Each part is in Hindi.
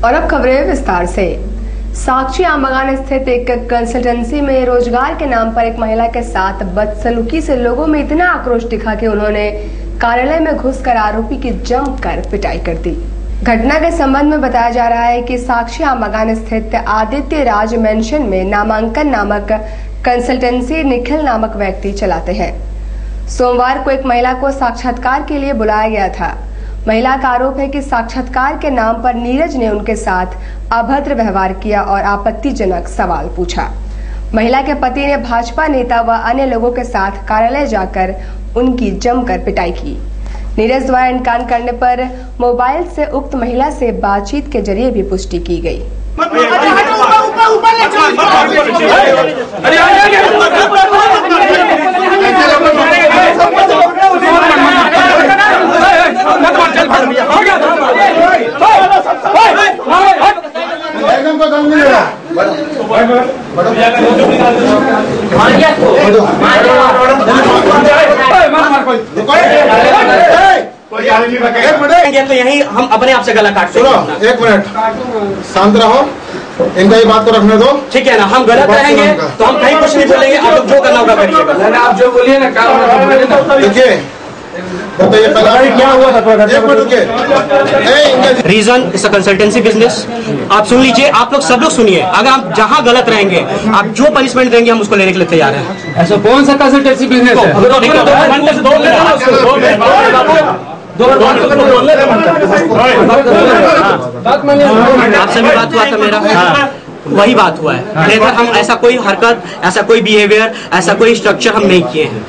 और अब खबरें विस्तार से। साक्षी आमबागान स्थित एक कंसल्टेंसी में रोजगार के नाम पर एक महिला के साथ बदसलूकी से लोगों में इतना आक्रोश दिखा कि उन्होंने कार्यालय में घुसकर आरोपी की जमकर पिटाई कर दी। घटना के संबंध में बताया जा रहा है कि साक्षी आमबागान स्थित आदित्य राज मेंशन में नामांकन नामक कंसल्टेंसी निखिल नामक व्यक्ति चलाते हैं। सोमवार को एक महिला को साक्षात्कार के लिए बुलाया गया था। महिला का आरोप है कि साक्षात्कार के नाम पर नीरज ने उनके साथ अभद्र व्यवहार किया और आपत्तिजनक सवाल पूछा। महिला के पति ने भाजपा नेता व अन्य लोगों के साथ कार्यालय जाकर उनकी जमकर पिटाई की। नीरज द्वारा इनकार करने पर मोबाइल से उक्त महिला से बातचीत के जरिए भी पुष्टि की गई। तो यही हम अपने आप से गला काटते हैं। एक मिनट शांत रहो, इनका ही बात को रखने दो, ठीक है ना। हम गलत रहेंगे तो हम कहीं कुछ नहीं बोलेंगे, आप लोग जो करना होगा करिएगा। आप जो बोलिए ना काम देखिए। बताइए क्या हुआ था? Reason is a consultancy business. आप सुन लीजिए, आप लोग सब लोग सुनिए। अगर आप जहाँ गलत रहेंगे, आप जो पनिशमेंट देंगे हम उसको लेने के लिए तैयार हैं। ऐसा कौन सा कंसल्टेंसी बिजनेस है? आपसे भी बात हुआ था मेरा, वही बात हुआ है। लेकिन हम ऐसा कोई हरकत, ऐसा कोई बिहेवियर, ऐसा कोई स्ट्रक्चर हम नहीं किए हैं।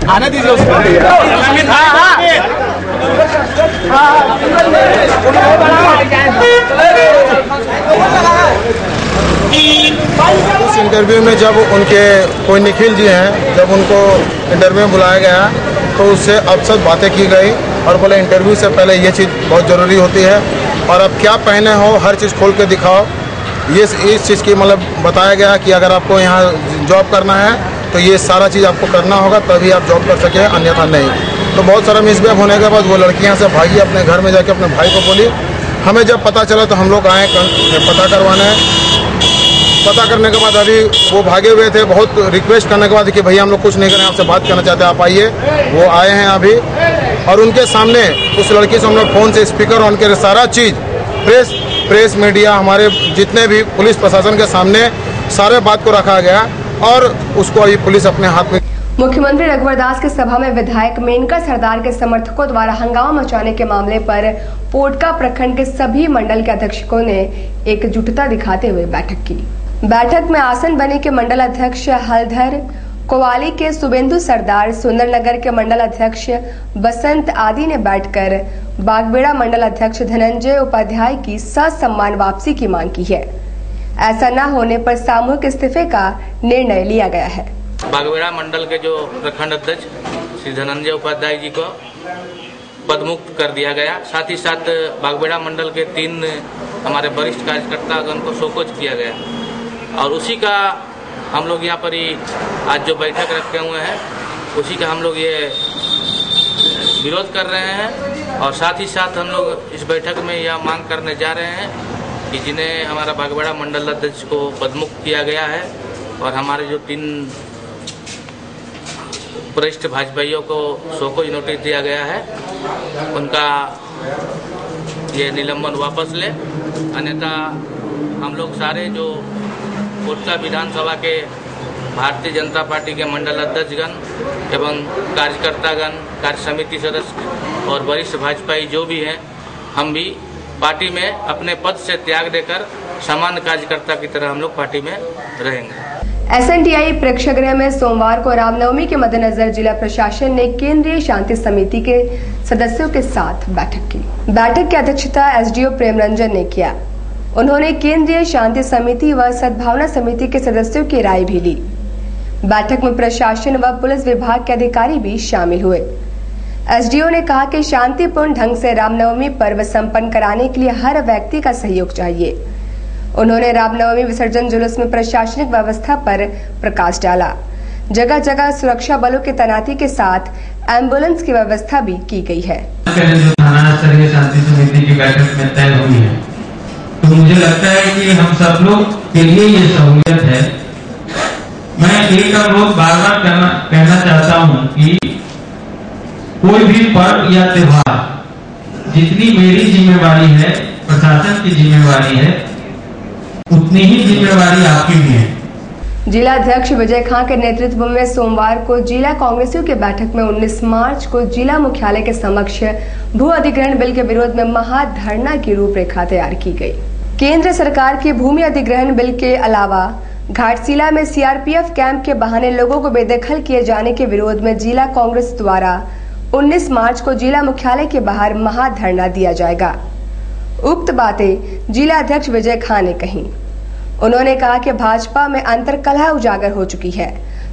आने दीजिए उसको। उस इंटरव्यू में जब उनके कोई निखिल जी हैं, जब उनको इंटरव्यू में बुलाया गया तो उससे अक्सर बातें की गई और बोले इंटरव्यू से पहले ये चीज़ बहुत ज़रूरी होती है और अब क्या पहने हो हर चीज़ खोल के दिखाओ। ये इस चीज़ की मतलब बताया गया कि अगर आपको यहाँ जॉब करना है तो ये सारा चीज़ आपको करना होगा, तभी आप जॉब कर सके, अन्यथा नहीं। तो बहुत सारा मिसबिहेव होने के बाद वो लड़की यहाँ से भागी, अपने घर में जाके अपने भाई को बोली। हमें जब पता चला तो हम लोग आए पता करवाने। पता करने के बाद अभी वो भागे हुए थे। बहुत रिक्वेस्ट करने के बाद कि भैया हम लोग कुछ नहीं करें, आपसे बात करना चाहते हैं, आप आइए। वो आए हैं अभी और उनके सामने उस लड़की से हम लोग फ़ोन से स्पीकर ऑन करे, सारा चीज़ प्रेस मीडिया, हमारे जितने भी पुलिस प्रशासन के सामने सारे बात को रखा गया और उसको अभी पुलिस अपने हाथ में। मुख्यमंत्री रघुवर दास की सभा में विधायक मेनका सरदार के समर्थकों द्वारा हंगामा मचाने के मामले पर पोटका प्रखंड के सभी मंडल के अध्यक्षों ने एकजुटता दिखाते हुए बैठक की। बैठक में आसन बने के मंडल अध्यक्ष हलधर, कोवाली के शुभेंदु सरदार, सुंदरनगर के मंडल अध्यक्ष बसंत आदि ने बैठकर बागबेड़ा मंडल अध्यक्ष धनंजय उपाध्याय की ससम्मान वापसी की मांग की है। ऐसा न होने पर सामूहिक इस्तीफे का निर्णय लिया गया है। बागबेड़ा मंडल के जो प्रखंड अध्यक्ष श्री धनंजय उपाध्याय जी को पदमुक्त कर दिया गया। साथ ही साथ बागबेड़ा मंडल के 3 हमारे वरिष्ठ कार्यकर्तागण को शोकोज किया गया और उसी का हम लोग यहाँ पर ही आज जो बैठक रखे हुए हैं उसी का हम लोग ये विरोध कर रहे हैं और साथ ही साथ हम लोग इस बैठक में यह मांग करने जा रहे हैं कि जिन्हें हमारा बागबेड़ा मंडल अध्यक्ष को पदमुक्त किया गया है और हमारे जो 3 वरिष्ठ भाजपाइयों को शोकोज नोटिस दिया गया है उनका ये निलंबन वापस ले, अन्यथा हम लोग सारे जो पोटका विधानसभा के भारतीय जनता पार्टी के मंडल अध्यक्षगण एवं कार्यकर्तागण, कार्य समिति सदस्य और वरिष्ठ भाजपाई जो भी हैं, हम भी पार्टी में अपने पद से त्याग देकर सामान्य कार्यकर्ता की तरह हम लोग पार्टी में रहेंगे। SNTI प्रेक्षागृह में सोमवार को रामनवमी के मद्देनजर जिला प्रशासन ने केंद्रीय शांति समिति के सदस्यों के साथ बैठक की। बैठक की अध्यक्षता SDO प्रेम रंजन ने किया। उन्होंने केंद्रीय शांति समिति व सद्भावना समिति के सदस्यों की राय भी ली। बैठक में प्रशासन व पुलिस विभाग के अधिकारी भी शामिल हुए। एसडीओ ने कहा कि शांतिपूर्ण ढंग से रामनवमी पर्व संपन्न कराने के लिए हर व्यक्ति का सहयोग चाहिए। उन्होंने रामनवमी विसर्जन जुलूस में प्रशासनिक व्यवस्था पर प्रकाश डाला। जगह जगह सुरक्षा बलों की तैनाती के साथ एम्बुलेंस की व्यवस्था भी की गई है। थाना स्तरीय शांति समिति की बैठक में तय हुई है, तो मुझे लगता है कि हम सब लोग के लिए ये सहूलियत है। मैं एक अनुरोध बार बार कहना चाहता हूँ कि कोई भी पर्व या त्योहार, जितनी मेरी जिम्मेवारी है, प्रशासन की जिम्मेवारी है, उतनी ही जिम्मेवारी आपकी भी है। जिला अध्यक्ष विजय खां के नेतृत्व में सोमवार को जिला कांग्रेसियों की बैठक में 19 मार्च को जिला मुख्यालय के समक्ष भू अधिग्रहण बिल के विरोध में महाधरना की रूपरेखा तैयार की गई। केंद्र सरकार की भूमि अधिग्रहण बिल के अलावा घाटशिला में सीआरपीएफ कैंप के बहाने लोगों को बेदखल किए जाने के विरोध में जिला कांग्रेस द्वारा 19 मार्च को जिला मुख्यालय के बाहर महाधरना दिया जाएगा। उक्त बातें जिला अध्यक्ष विजय खां ने कही। उन्होंने कहा कि भाजपा में अंतर्कलह उजागर हो चुकी है,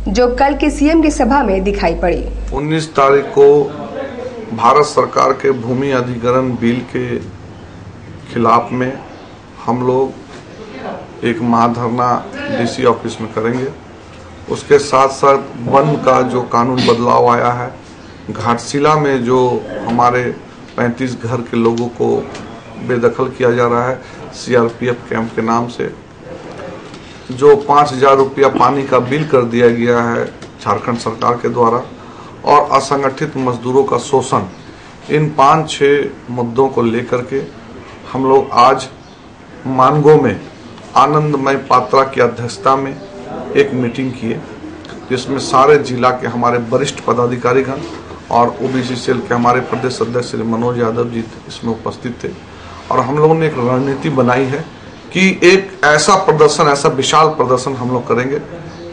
जो कल की सीएम की सभा में दिखाई पड़ी। 19 तारीख को भारत सरकार के भूमि अधिग्रहण बिल के खिलाफ में हम लोग एक महाधरना डीसी ऑफिस में करेंगे। उसके साथ साथ वन का जो कानून बदलाव आया है, घाटशिला में जो हमारे 35 घर के लोगों को बेदखल किया जा रहा है सीआरपीएफ कैंप के नाम से, जो 5,000 रुपया पानी का बिल कर दिया गया है झारखंड सरकार के द्वारा, और असंगठित मजदूरों का शोषण, इन 5-6 मुद्दों को लेकर के हम लोग आज मानगो में आनंदमय पात्रा की अध्यक्षता में एक मीटिंग किए, जिसमें सारे जिला के हमारे वरिष्ठ पदाधिकारीगण और ओबीसी सेल के हमारे प्रदेश अध्यक्ष श्री मनोज यादव जी इसमें उपस्थित थे। और हम लोगों ने एक रणनीति बनाई है कि एक ऐसा प्रदर्शन, ऐसा विशाल प्रदर्शन हम लोग करेंगे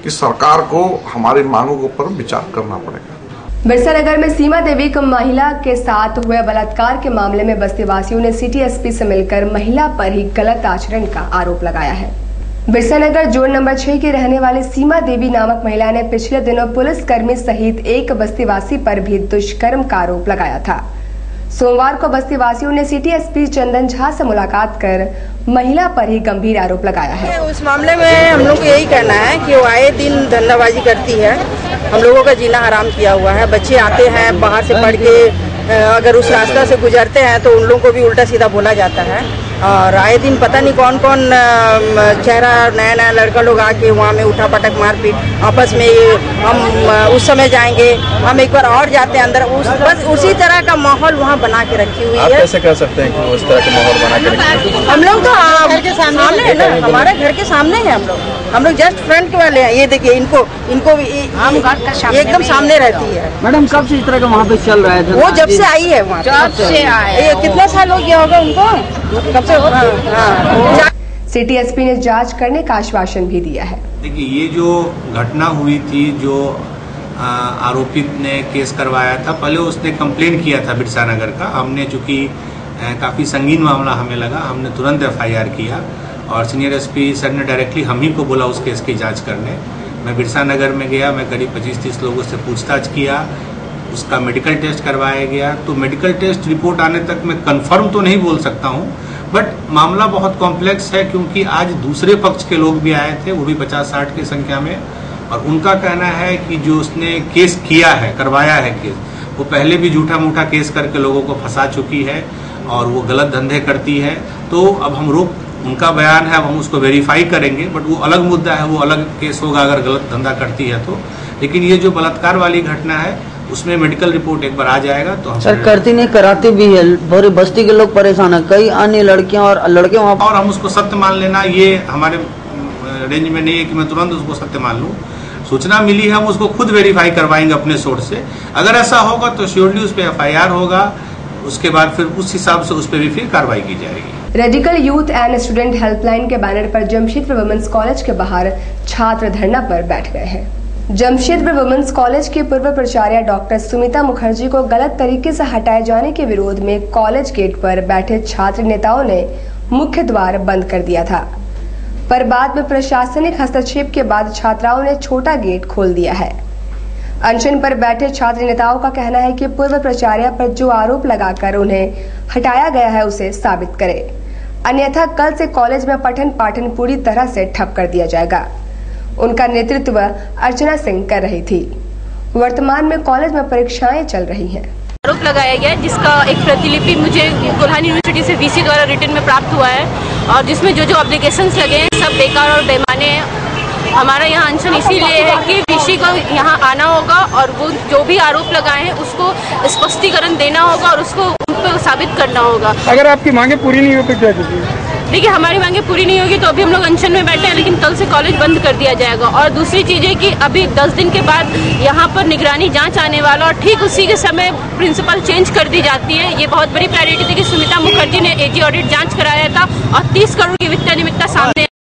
कि सरकार को हमारी मांगों के ऊपर विचार करना पड़ेगा। बिरसा नगर में सीमा देवी को महिला के साथ हुए बलात्कार के मामले में बस्तीवासियों ने सिटी एसपी से मिलकर महिला पर ही गलत आचरण का आरोप लगाया है। बिरसा नगर जोन नंबर 6 की रहने वाली सीमा देवी नामक महिला ने पिछले दिनों पुलिसकर्मी सहित एक बस्तीवासी पर भी दुष्कर्म का आरोप लगाया था। सोमवार को बस्तीवासियों ने सिटी एसपी चंदन झा से मुलाकात कर महिला पर ही गंभीर आरोप लगाया है। उस मामले में हम लोग को यही कहना है कि वो आए दिन धंधाबाजी करती है, हम लोगों का जीना हराम किया हुआ है। बच्चे आते हैं बाहर से पढ़ के, अगर उस रास्ता से गुजरते हैं तो उन लोगों को भी उल्टा सीधा बोला जाता है। और आए दिन पता नहीं कौन कौन चेहरा नया नया लड़का लोग आके वहाँ में उठा पटक मारपीट आपस में। हम उस समय जाएंगे, हम एक बार और जाते हैं अंदर, बस उसी तरह का माहौल वहाँ बना के रखी हुई है। आप कैसे कह सकते हैं कि उस तरह का माहौल बना के रखी है? हम लोग तो घर के सामने है ना, हमारे घर के सामने है। हम लोग जस्ट फ्रंट के वाले हैं। ये देखिए, इनको एकदम सामने रहती है। मैडम कब से इस तरह का वहाँ पे चल रहा है? वो जब से आई है वहाँ, कितना साल हो गया होगा उनको, कब से। सिटी एसपी ने जांच करने का आश्वासन भी दिया है। देखिए, ये जो घटना हुई थी, जो आरोपित ने केस करवाया था, पहले उसने कंप्लेन किया था बिरसा नगर का। हमने चूंकि काफ़ी संगीन मामला हमें लगा, हमने तुरंत एफआईआर किया और सीनियर एसपी सर ने डायरेक्टली हम ही को बोला उस केस की जांच करने। मैं बिरसा नगर में गया, मैं करीब 25-30 लोगों से पूछताछ किया, उसका मेडिकल टेस्ट करवाया गया। तो मेडिकल टेस्ट रिपोर्ट आने तक मैं कंफर्म तो नहीं बोल सकता हूँ, बट मामला बहुत कॉम्प्लेक्स है, क्योंकि आज दूसरे पक्ष के लोग भी आए थे, वो भी 50-60 की संख्या में, और उनका कहना है कि जो उसने केस किया है, करवाया है केस, वो पहले भी झूठा मूठा केस करके लोगों को फंसा चुकी है और वो गलत धंधे करती है। तो अब हम उनका बयान है, अब हम उसको वेरीफाई करेंगे, बट वो अलग मुद्दा है, वो अलग केस होगा अगर गलत धंधा करती है तो। लेकिन ये जो बलात्कार वाली घटना है, उसमें मेडिकल रिपोर्ट एक बार आ जाएगा तो हम सर करती नहीं कराती भी है, पूरी बस्ती के लोग परेशान है, कई अन्य लड़कियां और लड़के वहाँ, और हम उसको सत्य मान लेना ये हमारे रेंज में नहीं है कि मैं तुरंत उसको सत्य मान लूँ। सूचना मिली है, हम उसको खुद वेरीफाई करवाएंगे अपने सोर्स से। अगर ऐसा होगा तो श्योरली उस पर एफआईआर होगा, उसके बाद फिर उस हिसाब से उस पर भी फिर कार्रवाई की जाएगी। Radical youth and student helpline के बैनर पर जमशेदपुर वुमेन्स कॉलेज के बाहर छात्र धरना पर बैठ गए हैं। जमशेदपुर वुमेन्स कॉलेज की पूर्व प्राचार्य डॉक्टर सुमिता मुखर्जी को गलत तरीके से हटाए जाने के विरोध में कॉलेज गेट पर बैठे छात्र नेताओं ने मुख्य द्वार बंद कर दिया था, पर बाद में प्रशासनिक हस्तक्षेप के बाद छात्राओं ने छोटा गेट खोल दिया है। अनशन पर बैठे छात्र नेताओं का कहना है कि पूर्व प्राचार्य पर जो आरोप लगाकर उन्हें हटाया गया है उसे साबित करे, अन्यथा कल से कॉलेज में पठन पाठन पूरी तरह से ठप कर दिया जाएगा। उनका नेतृत्व अर्चना सिंह कर रही थी। वर्तमान में कॉलेज में परीक्षाएं चल रही हैं। आरोप लगाया गया जिसका एक प्रतिलिपि मुझे कोल्हान यूनिवर्सिटी से वीसी द्वारा रिटन में प्राप्त हुआ है और जिसमें जो एप्लीकेशंस लगे हैं सब बेकार और बेमाने हैं। हमारा यहाँ अनशन इसीलिए है कि वीसी को यहाँ आना होगा और वो जो भी आरोप लगाए हैं उसको स्पष्टीकरण देना होगा और उसको उन पर साबित करना होगा। अगर आपकी मांगे पूरी नहीं हो तो क्या कीजिए? देखिए, हमारी मांगे पूरी नहीं होगी तो अभी हम लोग अनशन में बैठे हैं, लेकिन कल से कॉलेज बंद कर दिया जाएगा। और दूसरी चीज़ है कि अभी 10 दिन के बाद यहाँ पर निगरानी जांच आने वाला और ठीक उसी के समय प्रिंसिपल चेंज कर दी जाती है। ये बहुत बड़ी प्रायोरिटी थी कि सुमिता मुखर्जी ने एजी ऑडिट जांच कराया था और 30 करोड़ की वित्तीय अनियमितता सामने